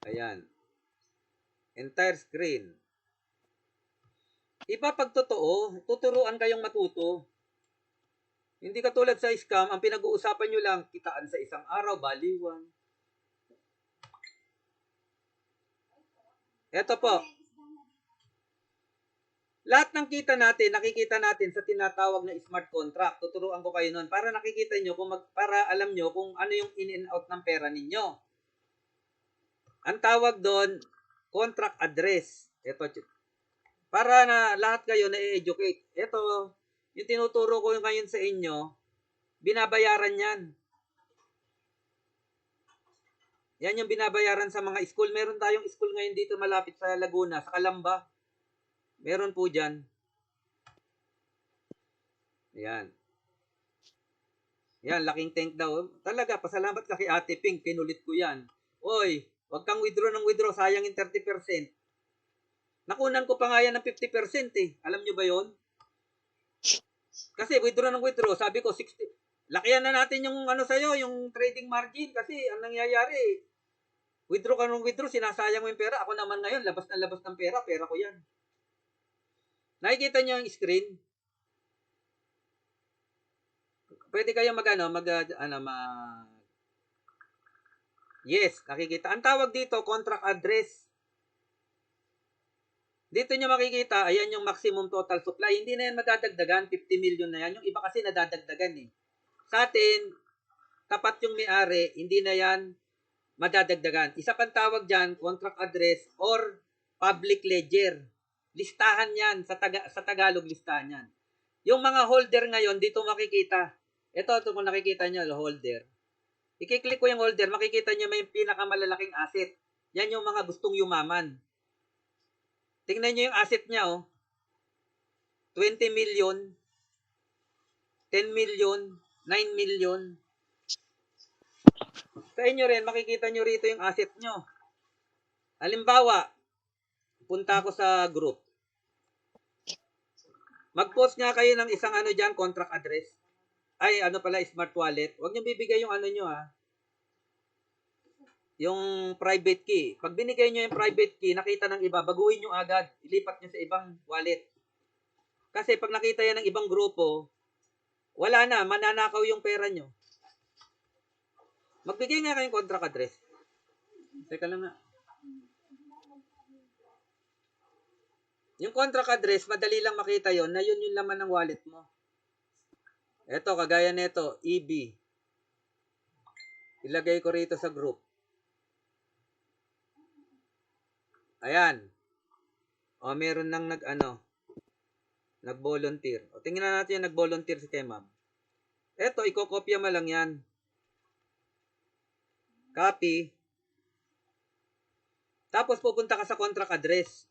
Ayan. Entire screen. Iba pag totoo, tuturuan kayong matuto. Hindi katulad sa scam, ang pinag-uusapan nyo lang, kitaan sa isang araw, baliwan. Eto po. Lahat ng kita natin, nakikita natin sa tinatawag na smart contract. Tuturuan ko kayo nun para nakikita nyo, para alam nyo kung ano yung in and out ng pera ninyo. Ang tawag doon, contract address. Ito, para na lahat kayo na-educate. Ito, yung tinuturo ko ngayon sa inyo, binabayaran yan. Yan yung binabayaran sa mga school. Meron tayong school ngayon dito malapit sa Laguna, sa Calamba. Meron po dyan. Yan. Yan, laking tank daw. Talaga, pasalamat ka kay Ate Pink. Kinulit ko yan. Oy, wag kang withdraw ng withdraw. Sayang yung 30%. Nakunan ko pa nga yan ng 50% eh. Alam nyo ba yon? Kasi withdraw ng withdraw. Sabi ko, 60. Lakihan na natin yung ano sa'yo, yung trading margin. Kasi ang nangyayari, withdraw ka ng withdraw, sinasayang mo yung pera. Ako naman ngayon, labas na labas ng pera. Pera ko yan. Nakikita nyo yung screen? Pwede kayo Yes, nakikita. Ang tawag dito, contract address. Dito nyo makikita, ayan yung maximum total supply. Hindi na yan madadagdagan, 50 million na yan. Yung iba kasi nadadagdagan eh. Sa atin, tapat yung may-ari, hindi na yan madadagdagan. Isa pang tawag dyan, contract address or public ledger. Listahan yan, sa Tagalog listahan yan. Yung mga holder ngayon, dito makikita. Ito kung nakikita nyo, holder. I-click ko yung holder, makikita nyo may pinakamalalaking asset. Yan yung mga gustong yumaman. Tingnan nyo yung asset niya, oh. 20 million, 10 million, 9 million. Sa inyo rin, makikita nyo rito yung asset nyo. Halimbawa, punta ako sa group. Mag-post nga kayo ng isang dyan, contract address. Ay, smart wallet. Huwag nyo bibigay yung nyo, ha. Yung private key. Pag binigay nyo yung private key, nakita ng iba, baguhin nyo agad. Ilipat nyo sa ibang wallet. Kasi pag nakita yan ng ibang grupo, wala na, mananakaw yung pera nyo. Magbigay nga kayong contract address. Teka lang na. Yung contract address, madali lang makita yon na yun yung laman ng wallet mo. Ito, kagaya nito, EB. Ilagay ko rito sa group. Ayan. O, meron nang nag-volunteer. O, tingnan natin yung nag-volunteer si kay ma'am. Ito, ikokopya mo lang yan. Copy. Tapos, pupunta ka sa contract address.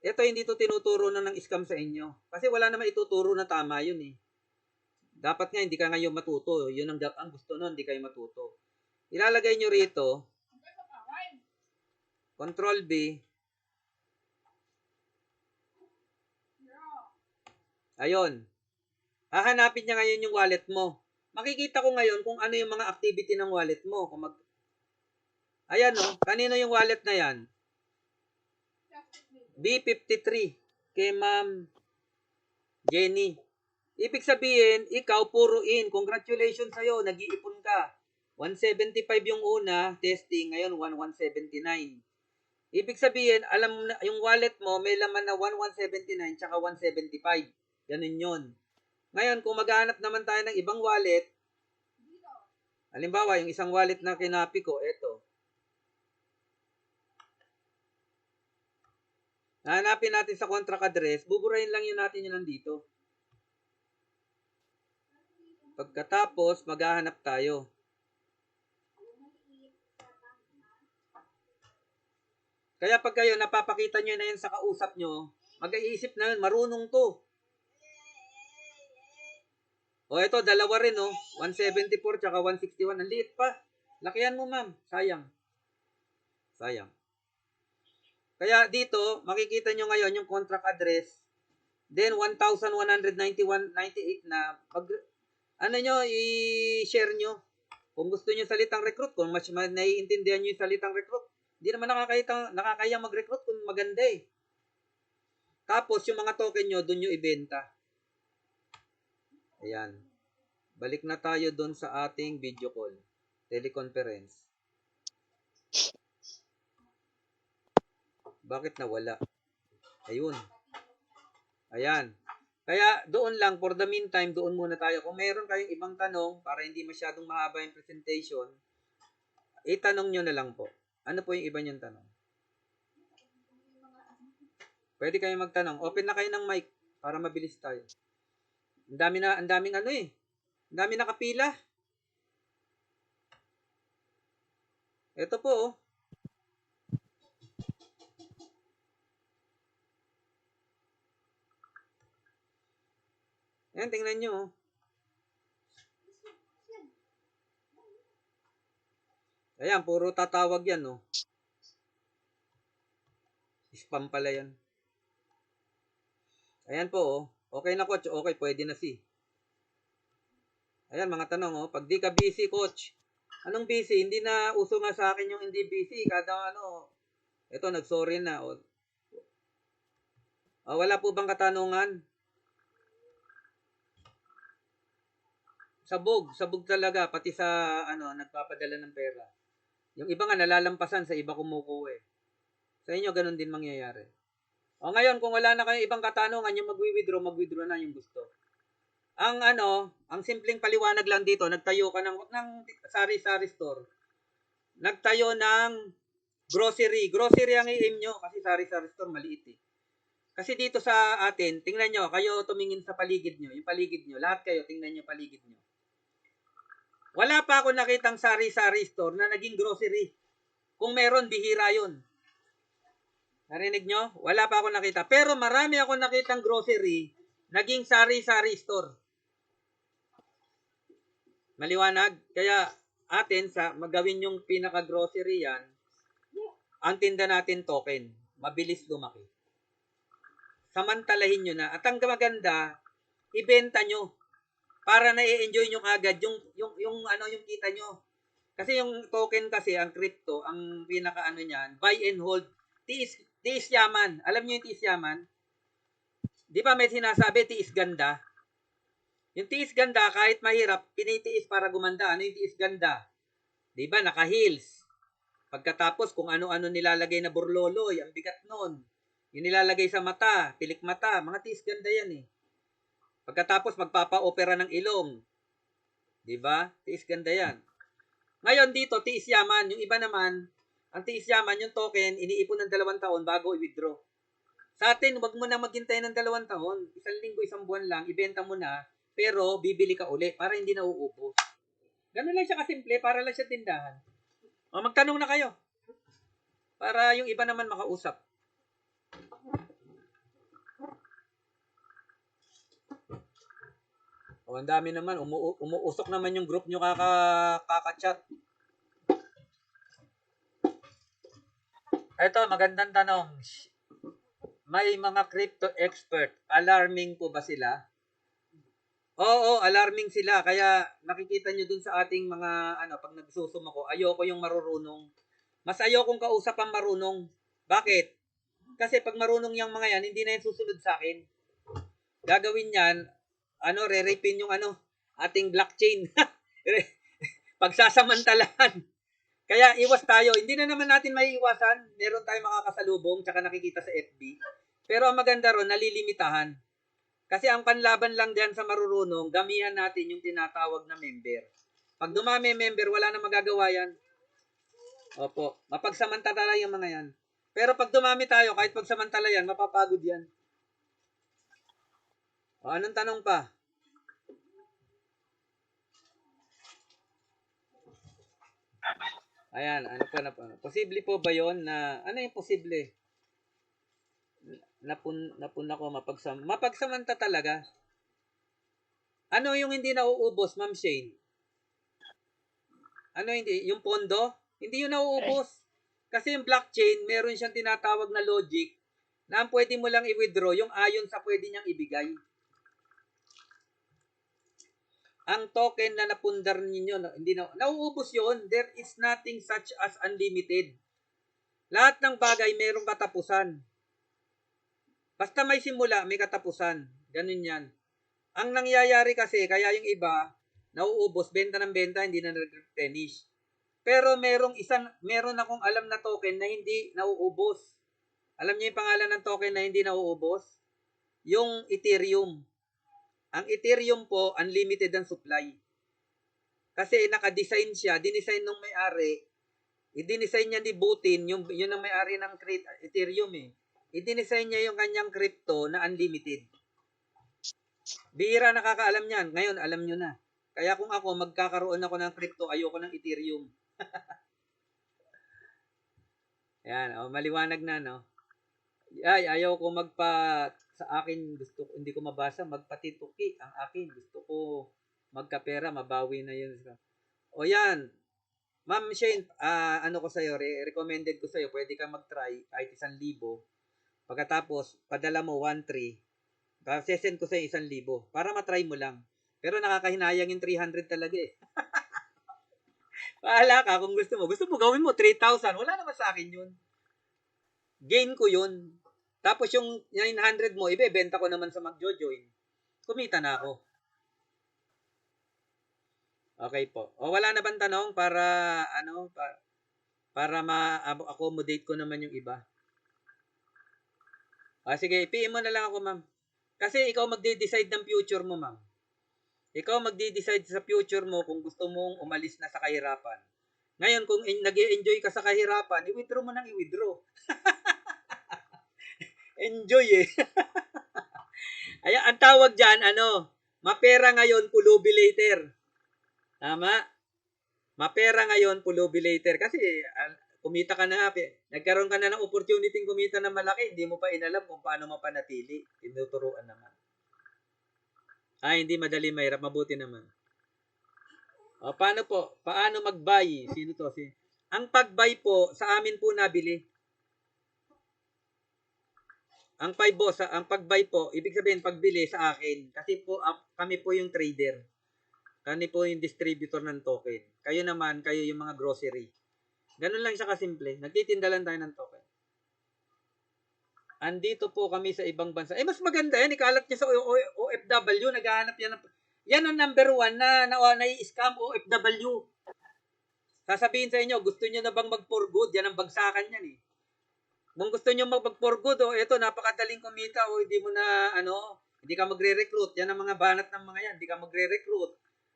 Ito, hindi to tinuturo na ng scam sa inyo. Kasi wala naman ituturo na tama yun eh. Dapat nga, hindi ka ngayon matuto. Yun ang gusto nun, hindi kayo matuto. Ilalagay nyo rito, Control B. Ayun. Hahanapin niya ngayon yung wallet mo. Makikita ko ngayon kung ano yung mga activity ng wallet mo. Ayan o, kanino yung wallet na yan? B53 kay Ma'am Jenny. Ibig sabihin, ikaw puro in. Congratulations sa'yo, nag-iipon ka. 175 yung una, testing, ngayon 1179. Ibig sabihin, alam mo na, yung wallet mo may laman na 1179 tsaka 175. Ganun yun. Ngayon, kung maghahanap naman tayo ng ibang wallet, halimbawa, yung isang wallet na kinapi ko, eto. Hanapin natin sa contract address, buburahin lang yun natin yun nandito. Pagkatapos, maghahanap tayo. Kaya pag kayo napapakita nyo na yun sa kausap nyo, mag-iisip na yun, marunong to. O ito, dalawa rin, oh. 174 tsaka 161. Ang liit pa. Lakihan mo, ma'am. Sayang. Sayang. Kaya dito, makikita nyo ngayon yung contract address. Then, 1,191.98 na pag, ano nyo, i-share nyo. Kung gusto nyo salitang recruit, kung mas naiintindihan nyo yung salitang recruit, hindi naman nakakayang mag-recruit kung maganda eh. Tapos, yung mga token nyo, doon nyo ibenta. Ayan. Balik na tayo doon sa ating video call. Teleconference. Bakit nawala? Ayun. Ayan. Kaya doon lang, for the meantime, doon muna tayo. Kung meron kayong ibang tanong, para hindi masyadong mahaba yung presentation, itanong nyo na lang po. Ano po yung iba nyong tanong? Pwede kayong magtanong. Open na kayo ng mic para mabilis tayo. Ang daming ano eh. Ang daming nakapila. Ito po oh. Ayan, tingnan nyo oh. Ayan, puro tatawag yan oh. Spam pala yan. Ayan po oh. Okay na coach. Okay, pwede na si. Ayan, mga tanong oh. Pag di ka busy coach. Anong busy? Hindi na uso nga sa akin yung hindi busy. Kada ano. Ito, nag-sorry na oh. Wala po bang katanungan? Sabog talaga. Pati sa ano, nagpapadala ng pera. Yung iba nga nalalampasan, sa iba kumukuha eh. Sa inyo, ganun din mangyayari. O ngayon, kung wala na kayong ibang katanungan, yung mag-withdraw na yung gusto. Ang simpleng paliwanag lang dito, nagtayo ka ng sari-sari store. Nagtayo ng grocery. Grocery ang i-aim nyo kasi sari-sari store maliit eh. Kasi dito sa atin, tingnan nyo, kayo tumingin sa paligid nyo, yung paligid nyo, lahat kayo, tingnan nyo paligid nyo. Wala pa ako nakitang sari-sari store na naging grocery. Kung meron, bihira yun. Narinig nyo? Wala pa ako nakita. Pero marami ako nakitang grocery, naging sari-sari store. Maliwanag? Kaya atin, magawin yung pinaka-grocery yan, ang tinda natin token. Mabilis lumaki. Samantalahin nyo na. At ang maganda, ibenta nyo. Para na-enjoy nyo agad yung kita nyo. Kasi yung token kasi, ang crypto, ang pinaka niyan, buy and hold. Tiis yaman. Alam nyo yung tiis yaman? Di ba may sinasabi, tiis ganda? Yung tiis ganda, kahit mahirap, pinitiis para gumanda. Ano yung tiis ganda? Di ba, naka-heels. Pagkatapos, kung ano-ano nilalagay na burloloy, ang bigat nun. Yung nilalagay sa mata, pilik mata, mga tiis ganda yan eh. Pagkatapos, magpapa-opera ng ilong. Di ba? Tiis ganda yan. Ngayon dito, tiis yaman. Yung iba naman, ang tiis yaman, yung token, iniipon ng 2 taon bago i-withdraw. Sa atin, wag mo na maghintay ng 2 taon. 1 linggo, 1 buwan lang, ibenta mo na, pero bibili ka uli para hindi na uubos. Ganun lang siya kasimple, para lang siya tindahan. O, magtanong na kayo. Para yung iba naman makausap. O, ang dami naman. Umuusok naman yung group nyo kaka-chat. Ito, magandang tanong. May mga crypto expert. Alarming po ba sila? Oo, alarming sila. Kaya nakikita nyo dun sa ating mga, pag nagsusum ako, ayoko yung marurunong. Mas ayokong kausap ang marunong. Bakit? Kasi pag marunong yung mga yan, hindi na yan susunod sa akin. Gagawin yan, re-rapin yung ating blockchain. Pagsasamantalahan. Kaya iwas tayo. Hindi na naman natin maiiwasan. Meron tayong makakasalubong, tsaka nakikita sa FB. Pero ang maganda ron, nalilimitahan. Kasi ang panlaban lang diyan sa marurunong, damihan natin yung tinatawag na member. Pag dumami member, wala na magagawa yan. Opo, mapagsamantala yung mga yan. Pero pag dumami tayo, kahit pagsamantala yan, mapapagod yan. O, anong tanong pa? Ayan, ano pa na pa? Posible po ba yon na, ano yung posible? Napun ako, mapagsamanta talaga. Ano yung hindi nauubos, Ma'am Shane? Ano hindi? Yung pondo? Hindi yun nauubos. Kasi yung blockchain, meron siyang tinatawag na logic na ang pwede mo lang i-withdraw yung ayon sa pwede niyang ibigay. Ang token na napundar ninyo, hindi na, nauubos yun. There is nothing such as unlimited. Lahat ng bagay mayroong katapusan. Basta may simula, may katapusan. Ganun yan. Ang nangyayari kasi, kaya yung iba, nauubos, benta ng benta, hindi na nag-replenish. Pero meron akong alam na token na hindi nauubos. Alam niyo yung pangalan ng token na hindi nauubos? Yung Ethereum. Ang Ethereum po, unlimited ang supply. Kasi naka-design siya, dinisign nung may-ari, i-design niya ni Butin, yun ang may-ari ng Ethereum eh. I-design niya yung kanyang crypto na unlimited. Bihira nakakaalam niyan. Ngayon, alam niyo na. Kaya kung ako, magkakaroon ako ng crypto, ayoko ng Ethereum. Ayan, maliwanag na, no? Ay, ayaw ko sa akin, hindi ko mabasa, magpatituki. Ang akin, gusto ko magkapera, mabawi na yun. O yan, Ma'am Shane, ano ko sa'yo, recommended ko sa'yo, pwede kang mag-try kahit 1,000. Pagkatapos, padala mo 1,300. Sesend ko sa'yo 1,000 para matry mo lang. Pero nakakahinayang yung 300 talaga eh. Paala ka kung gusto mo. Gusto mo gawin mo 3,000. Wala naman sa akin yun. Gain ko yun. Tapos yung 900 mo, ibebenta ko naman sa magjo-join. Kumita na ako. Okay po. O wala na bang tanong para ma-accommodate ko naman yung iba? Sige, PM mo na lang ako, ma'am. Kasi ikaw magde-decide ng future mo, ma'am. Ikaw magde-decide sa future mo kung gusto mong umalis na sa kahirapan. Ngayon, kung nag-e-enjoy ka sa kahirapan, i-withdraw mo nang i-withdraw. Enjoy eh. Ay, ang tawag dyan, mapera ngayon, pulubi later. Tama? Mapera ngayon, pulubi later. Kasi, kumita ka na, nagkaroon ka na ng opportunity kumita na malaki, hindi mo pa inalam kung paano mapanatili. Tinuturuan naman. Hindi madali, mahirap, mabuti naman. Paano po? Paano mag-buy? Sino to? Ang pag-buy po, sa amin po nabili. Ang pag-buy po, ibig sabihin pagbili sa akin. Kasi po, kami po yung trader. Kami po yung distributor ng token. Kayo naman, kayo yung mga grocery. Ganun lang siya kasimple. Nagtitinda lang tayo ng token. Andito po kami sa ibang bansa. Mas maganda yan. Ikalat niya sa OFW. Naghahanap yan. Yan ang number 1 na nai-scam OFW. Sasabihin sa inyo, gusto niyo na bang mag-for good? Yan ang bagsakan yan eh. Kung gusto niyo mag-for good, eto, napakadaling kumita, hindi mo na, hindi ka magre-recruit. Yan ang mga banat ng mga yan. Hindi ka magre-recruit.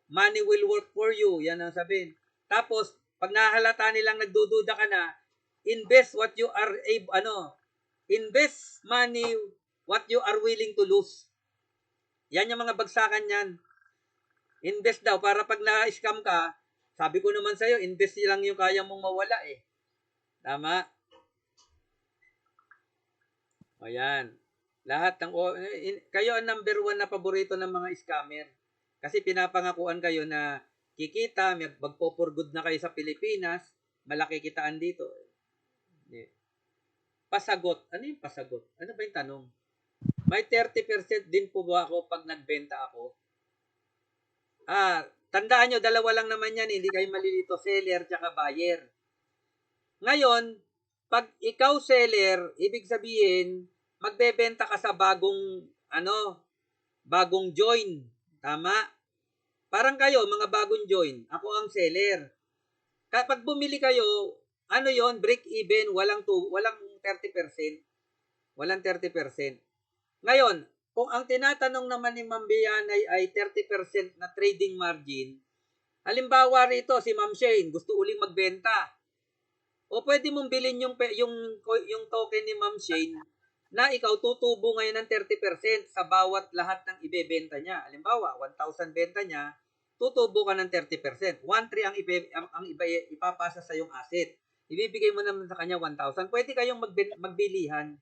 Money will work for you. Yan ang sabihin. Tapos, pag nahalata nilang nagdududa ka na, invest what you are invest money what you are willing to lose. Yan yung mga bagsakan yan. Invest daw para pag na-scam ka, sabi ko naman sa'yo, invest lang yung kaya mong mawala eh. Tama? O yan. Lahat kayo ang number 1 na paborito ng mga scammer. Kasi pinapangakuan kayo na kikita, magpo-for-good na kayo sa Pilipinas, malaki kitaan dito. Pasagot. Ano yung pasagot? Ano ba yung tanong? May 30% din po ba ako pag nagbenta ako? Tandaan nyo, dalawa lang naman yan. Hindi kayo malilito, seller tsaka buyer. Ngayon, pag ikaw seller, ibig sabihin, magbebenta ka sa bagong join. Tama? Parang kayo, mga bagong join. Ako ang seller. Kapag bumili kayo, break even, walang 30%. Walang 30%. Ngayon, kung ang tinatanong naman ni Ma'am Bianay ay 30% na trading margin, halimbawa rito si Ma'am Shane gusto uling magbenta. O pwede mong bilhin yung token ni Ma'am Shane na ikaw tutubo ngayon ng 30% sa bawat lahat ng ibebenta niya. Halimbawa, 1,000 benta niya, tutubo ka ng 30%. 1,300 ang ipapasa sa yung asset. Ibibigay mo naman sa kanya 1,000. Pwede kayong magbilihan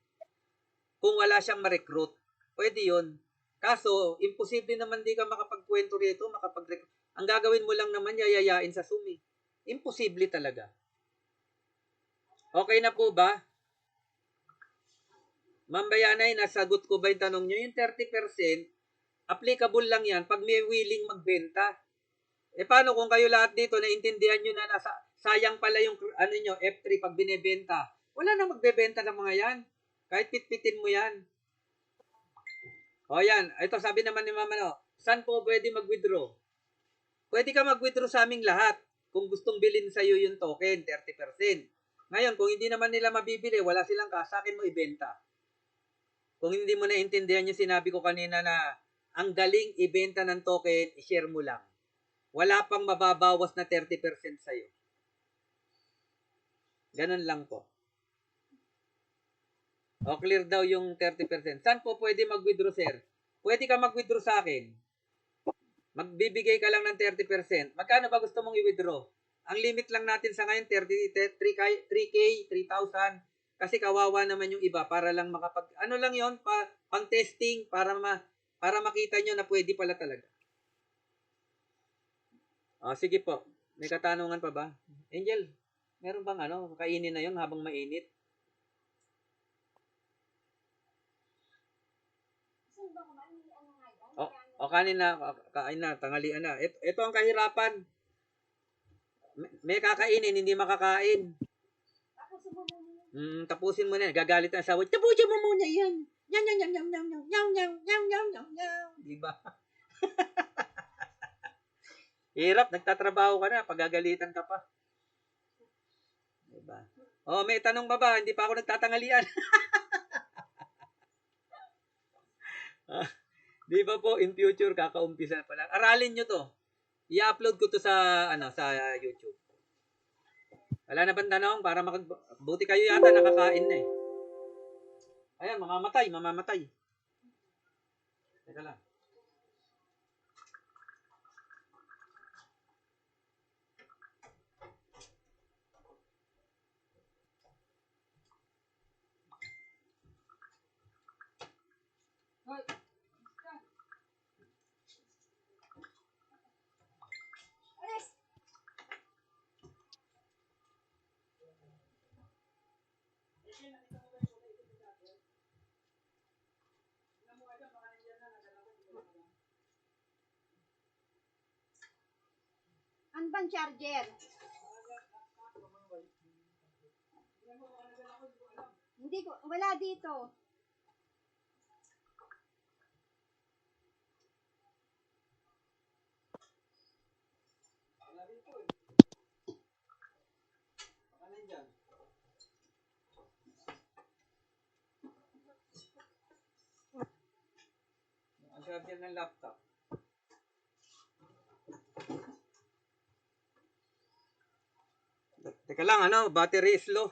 kung wala siyang ma-recruit. Pwede yun. Kaso, imposible naman di ka makapagkwento rito, ang gagawin mo lang naman, yayayain sa sumi. Imposible talaga. Okay na po ba? Ma'am Bayanay, nasagot ko ba yung tanong nyo? Yung 30%, applicable lang yan pag may willing magbenta. Paano kung kayo lahat dito naintindihan nyo na sayang pala yung F3 pag binebenta? Wala na magbebenta ng mga yan. Kahit pitpitin mo yan. O yan, ito sabi naman ni Mama, saan po pwede mag-withdraw? Pwede ka mag-withdraw sa aming lahat kung gustong bilhin sa'yo yung token, 30%. Ngayon, kung hindi naman nila mabibili, wala silang sa akin mo ibenta. Kung hindi mo naintindihan yung sinabi ko kanina na ang galing ibenta ng token, i-share mo lang. Wala pang mababawas na 30% sa'yo. Ganun lang po. O clear daw yung 30%. Saan po pwede mag-withdraw, sir? Pwede ka mag-withdraw sa akin. Magbibigay ka lang ng 30%. Magkano ba gusto mong i-withdraw? Ang limit lang natin sa ngayon, 3K, 3,000. Kasi kawawa naman yung iba para lang ano lang yon pang testing para makita nyo na pwede pala talaga. Sige po. May katanungan pa ba? Angel, meron bang kainin na yon habang mainit? Kanin na, kain na, tanghalian na. Ito ang kahirapan. May kakainin, hindi makakain. Tapusin mo na. Gagalit ang asawa. Tapusin mo muna yan. Nyam, nyam, nyam, nyam, nyam, nyam, nyam, nyam, nyam, nyam, nyam, nyam. Diba? Hirap, nagtatrabaho ka na. Pagagalitan ka pa. Diba? May tanong ba ba? Hindi pa ako nagtatangalian. Di ba po, in future, kakaumpisa pa lang. Aralin nyo to. I-upload ko to sa YouTube. Wala na bang tanong? Para buti kayo yata nakakain na eh. Ayan, mamamatay. Teka lang. Ano bang charger? Hindi ko, wala dito. Ang charger ng laptop. Teka lang, battery is low.